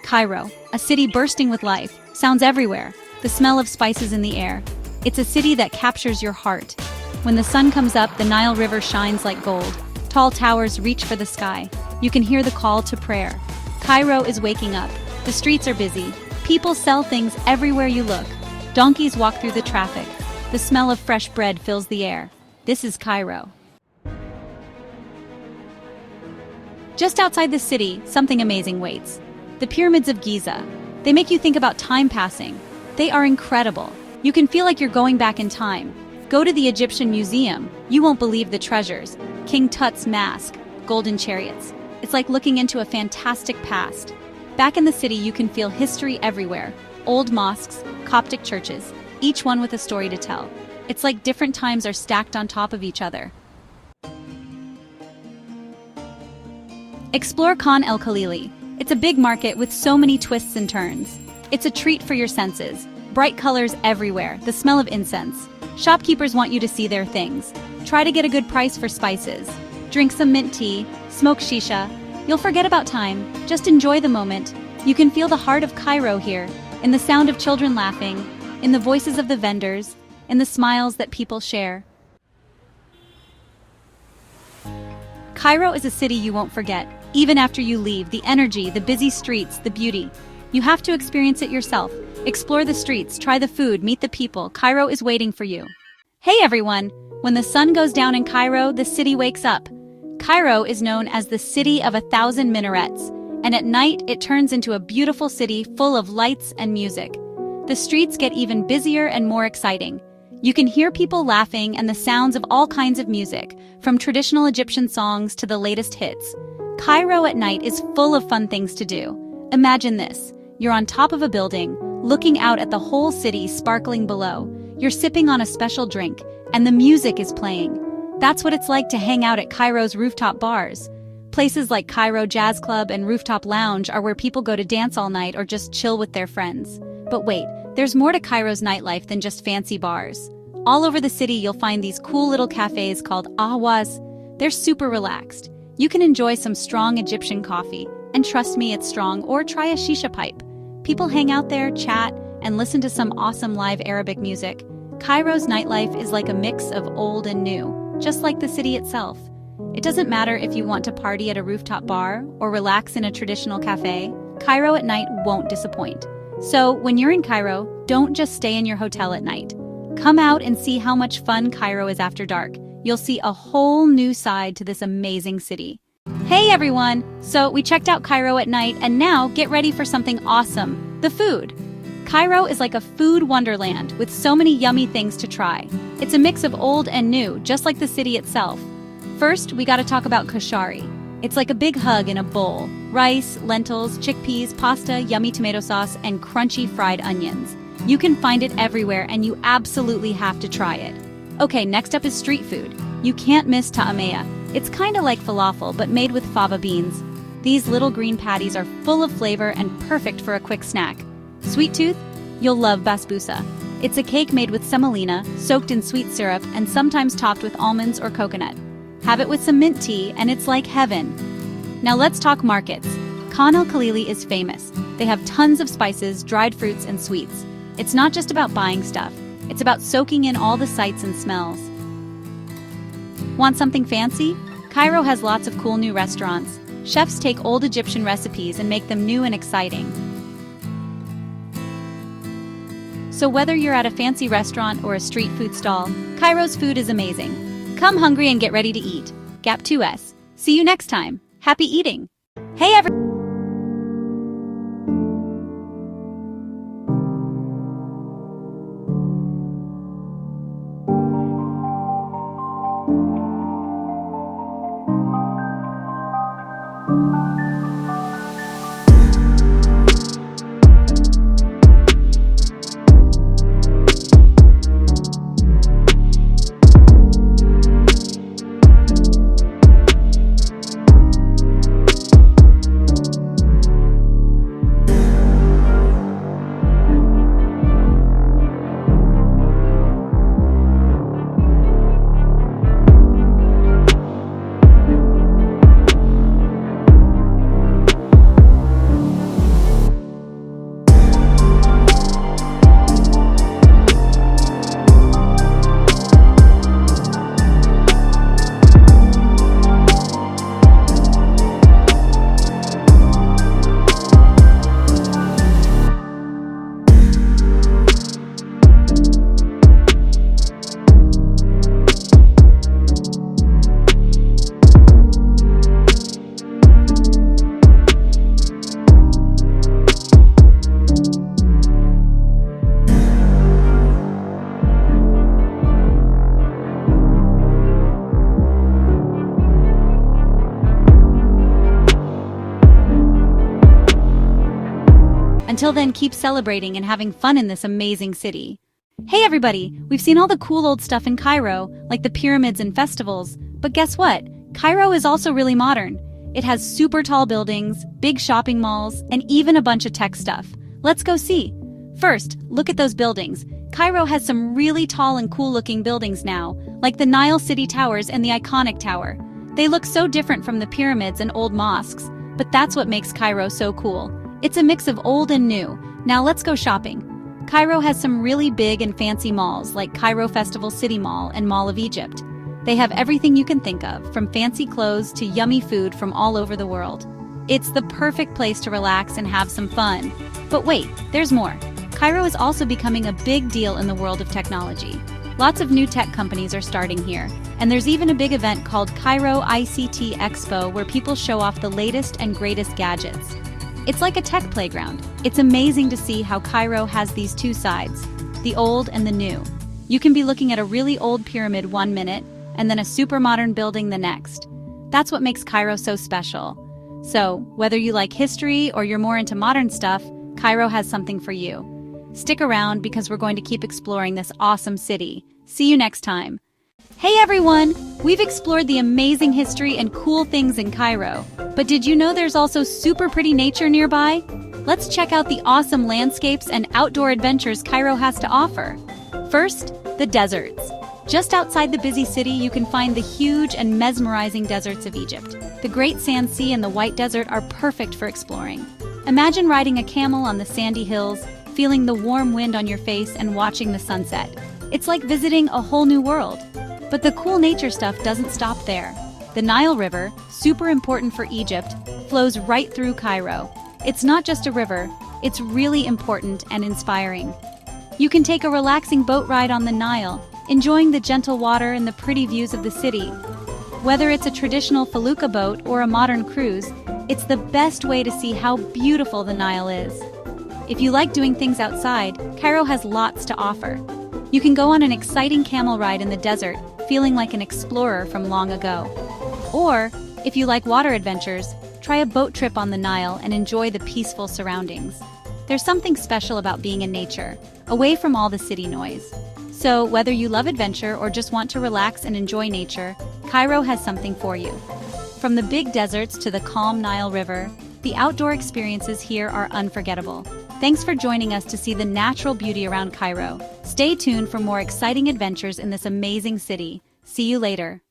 Cairo, a city bursting with life, sounds everywhere, the smell of spices in the air. It's a city that captures your heart. When the sun comes up, the Nile River shines like gold. Tall towers reach for the sky. You can hear the call to prayer. Cairo is waking up. The streets are busy. People sell things everywhere you look. Donkeys walk through the traffic. The smell of fresh bread fills the air. This is Cairo. Just outside the city, something amazing waits. The pyramids of Giza. They make you think about time passing. They are incredible. You can feel like you're going back in time. Go to the Egyptian Museum. You won't believe the treasures. King Tut's mask, golden chariots. It's like looking into a fantastic past. Back in the city, you can feel history everywhere. Old mosques, Coptic churches, each one with a story to tell. It's like different times are stacked on top of each other. Explore Khan el-Khalili. It's a big market with so many twists and turns. It's a treat for your senses. Bright colors everywhere, the smell of incense. Shopkeepers want you to see their things. Try to get a good price for spices. Drink some mint tea, smoke shisha. You'll forget about time. Just enjoy the moment. You can feel the heart of Cairo here, in the sound of children laughing, in the voices of the vendors, in the smiles that people share. Cairo is a city you won't forget. Even after you leave, the energy, the busy streets, the beauty. You have to experience it yourself. Explore the streets, try the food, meet the people. Cairo is waiting for you. Hey everyone! When the sun goes down in Cairo, the city wakes up. Cairo is known as the City of 1,000 Minarets, and at night it turns into a beautiful city full of lights and music. The streets get even busier and more exciting. You can hear people laughing and the sounds of all kinds of music, from traditional Egyptian songs to the latest hits. Cairo at night is full of fun things to do. Imagine this. You're on top of a building, looking out at the whole city sparkling below. You're sipping on a special drink, and the music is playing. That's what it's like to hang out at Cairo's rooftop bars. Places like Cairo Jazz Club and Rooftop Lounge are where people go to dance all night or just chill with their friends. But wait, there's more to Cairo's nightlife than just fancy bars. All over the city you'll find these cool little cafes called alleyways. They're super relaxed. You can enjoy some strong Egyptian coffee, and trust me, it's strong, or try a shisha pipe. People hang out there, chat, and listen to some awesome live Arabic music. Cairo's nightlife is like a mix of old and new, just like the city itself. It doesn't matter if you want to party at a rooftop bar or relax in a traditional cafe, Cairo at night won't disappoint. So, when you're in Cairo, don't just stay in your hotel at night. Come out and see how much fun Cairo is after dark. You'll see a whole new side to this amazing city. Hey everyone! So, we checked out Cairo at night, and now get ready for something awesome: the food. Cairo is like a food wonderland with so many yummy things to try. It's a mix of old and new, just like the city itself. First, we gotta talk about koshari. It's like a big hug in a bowl. Rice, lentils, chickpeas, pasta, yummy tomato sauce, and crunchy fried onions. You can find it everywhere and you absolutely have to try it. Okay, next up is street food. You can't miss ta'ameya. It's kinda like falafel, but made with fava beans. These little green patties are full of flavor and perfect for a quick snack. Sweet tooth? You'll love basbousa. It's a cake made with semolina, soaked in sweet syrup, and sometimes topped with almonds or coconut. Have it with some mint tea, and it's like heaven. Now let's talk markets. Khan el-Khalili is famous. They have tons of spices, dried fruits, and sweets. It's not just about buying stuff. It's about soaking in all the sights and smells. Want something fancy? Cairo has lots of cool new restaurants. Chefs take old Egyptian recipes and make them new and exciting. So whether you're at a fancy restaurant or a street food stall, Cairo's food is amazing. Come hungry and get ready to eat. Gap 2S. See you next time. Happy eating. Hey everyone! Until then, keep celebrating and having fun in this amazing city. Hey everybody, we've seen all the cool old stuff in Cairo, like the pyramids and festivals, but guess what? Cairo is also really modern. It has super tall buildings, big shopping malls, and even a bunch of tech stuff. Let's go see. First, look at those buildings. Cairo has some really tall and cool-looking buildings now, like the Nile City Towers and the iconic tower. They look so different from the pyramids and old mosques, but that's what makes Cairo so cool. It's a mix of old and new. Now let's go shopping. Cairo has some really big and fancy malls, like Cairo Festival City Mall and Mall of Egypt. They have everything you can think of, from fancy clothes to yummy food from all over the world. It's the perfect place to relax and have some fun. But wait, there's more. Cairo is also becoming a big deal in the world of technology. Lots of new tech companies are starting here, and there's even a big event called Cairo ICT Expo where people show off the latest and greatest gadgets. It's like a tech playground. It's amazing to see how Cairo has these two sides, the old and the new. You can be looking at a really old pyramid one minute, and then a super modern building the next. That's what makes Cairo so special. So, whether you like history or you're more into modern stuff, Cairo has something for you. Stick around because we're going to keep exploring this awesome city. See you next time. Hey everyone! We've explored the amazing history and cool things in Cairo. But did you know there's also super pretty nature nearby? Let's check out the awesome landscapes and outdoor adventures Cairo has to offer. First, the deserts. Just outside the busy city, you can find the huge and mesmerizing deserts of Egypt. The Great Sand Sea and the White Desert are perfect for exploring. Imagine riding a camel on the sandy hills, feeling the warm wind on your face and watching the sunset. It's like visiting a whole new world. But the cool nature stuff doesn't stop there. The Nile River, super important for Egypt, flows right through Cairo. It's not just a river, it's really important and inspiring. You can take a relaxing boat ride on the Nile, enjoying the gentle water and the pretty views of the city. Whether it's a traditional felucca boat or a modern cruise, it's the best way to see how beautiful the Nile is. If you like doing things outside, Cairo has lots to offer. You can go on an exciting camel ride in the desert, feeling like an explorer from long ago. Or, if you like water adventures, try a boat trip on the Nile and enjoy the peaceful surroundings. There's something special about being in nature, away from all the city noise. So, whether you love adventure or just want to relax and enjoy nature, Cairo has something for you. From the big deserts to the calm Nile River, the outdoor experiences here are unforgettable. Thanks for joining us to see the natural beauty around Cairo. Stay tuned for more exciting adventures in this amazing city. See you later.